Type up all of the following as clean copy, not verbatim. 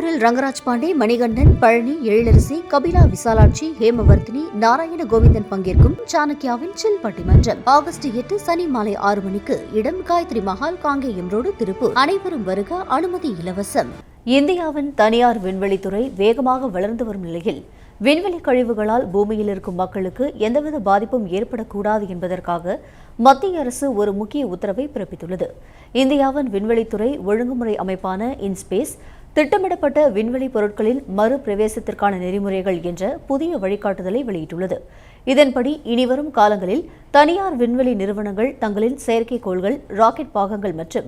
தஞ்சாவூரில் ரங்கராஜ் பாண்டே, மணிகண்டன், பழனி, எழிலரசி, கபிலா விசாலாட்சி, ஹேமவர்த்தினி, நாராயண கோவிந்தன் பங்கேற்கும் சாணக்கியாவின் சில் பட்டிமன்றம் ஆகஸ்ட் 8 சனி மாலை 6 மணிக்கு. இடம் காயத்ரி மஹால், காங்கேயம் ரோடு, திருப்பூர். அனைவரும் வருக, அனுமதி இலவசம். இந்தியாவின் தனியார் விண்வெளித்துறை வேகமாக வளர்ந்து வரும் நிலையில் விண்வெளி கழிவுகளால் பூமியில் இருக்கும் மக்களுக்கு எந்தவித பாதிப்பும் ஏற்படக்கூடாது என்பதற்காக மத்திய அரசு ஒரு முக்கிய உத்தரவை பிறப்பித்துள்ளது. இந்தியாவின் விண்வெளித்துறை ஒழுங்குமுறை அமைப்பான இன்ஸ்பேஸ் திட்டமிடப்பட்ட விண்வெளி பொருட்களின் மறு பிரவேசத்திற்கான நெறிமுறைகள் என்ற புதிய வழிகாட்டுதலை வெளியிட்டுள்ளது. இதன்படி இனிவரும் காலங்களில் தனியார் விண்வெளி நிறுவனங்கள் தங்களின் செயற்கைக்கோள்கள், ராக்கெட் பாகங்கள் மற்றும்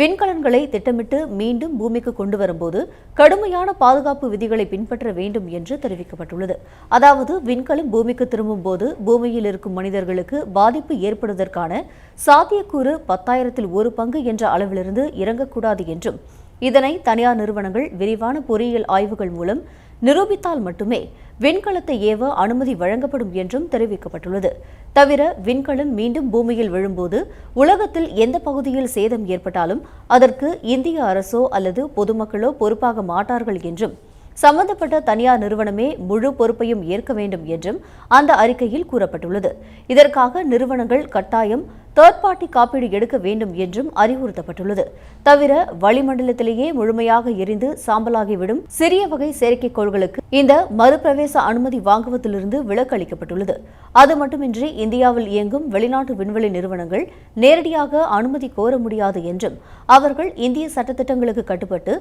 விண்கலன்களை திட்டமிட்டு மீண்டும் பூமிக்கு கொண்டு வரும்போது கடுமையான பாதுகாப்பு விதிகளை பின்பற்ற வேண்டும் என்று தெரிவிக்கப்பட்டுள்ளது. அதாவது விண்கலம் பூமிக்கு திரும்பும் போது பூமியில் இருக்கும் மனிதர்களுக்கு பாதிப்பு ஏற்படுவதற்கான சாத்தியக்கூறு 10,000ல் 1 பங்கு என்ற அளவிலிருந்து இறங்கக்கூடாது என்றும், இதனை தனியார் நிறுவனங்கள் விரிவான பொறியியல் ஆய்வுகள் மூலம் நிரூபித்தால் மட்டுமே விண்கலத்தை ஏவ அனுமதி வழங்கப்படும் என்றும் தெரிவிக்கப்பட்டுள்ளது. தவிர விண்கலம் மீண்டும் பூமியில் விழும்போது உலகத்தில் எந்த பகுதியில் சேதம் ஏற்பட்டாலும் அதற்கு இந்திய அரசோ அல்லது பொதுமக்களோ பொறுப்பாக மாட்டார்கள் என்றும், சம்பந்தப்பட்ட தனியார் நிறுவனமே முழு பொறுப்பையும் ஏற்க வேண்டும் என்றும் அந்த அறிக்கையில் கூறப்பட்டுள்ளது. இதற்காக நிறுவனங்கள் கட்டாயம் தேர்ட் பார்ட்டி காப்பீடு எடுக்க வேண்டும் என்றும் அறிவுறுத்தப்பட்டுள்ளது. தவிர வளிமண்டலத்திலேயே முழுமையாக எரிந்து சாம்பலாகிவிடும் சிறிய வகை செயற்கைக்கோள்களுக்கு இந்த மறுபிரவேச அனுமதி வாங்குவதிலிருந்து விலக்கு அளிக்கப்பட்டுள்ளது. அது மட்டுமின்றி இந்தியாவில் இயங்கும் வெளிநாட்டு விண்வெளி நிறுவனங்கள் நேரடியாக அனுமதி கோர முடியாது என்றும், அவர்கள் இந்திய சட்டத்திட்டங்களுக்கு கட்டுப்பட்டு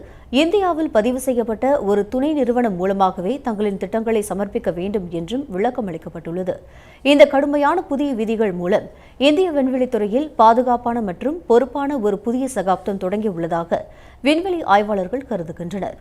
இந்தியாவில் பதிவு செய்யப்பட்ட ஒரு துணை நிறுவனம் மூலமாகவே தங்களின் திட்டங்களை சமர்ப்பிக்க வேண்டும் என்றும் விளக்கம் அளிக்கப்பட்டுள்ளது. இந்த கடுமையான புதிய விதிகள் மூலம் இந்திய விண்வெளித்துறையில் பாதுகாப்பான மற்றும் பொறுப்பான ஒரு புதிய சகாப்தம் தொடங்கியுள்ளதாக விண்வெளி ஆய்வாளர்கள் கருதுகின்றனர்.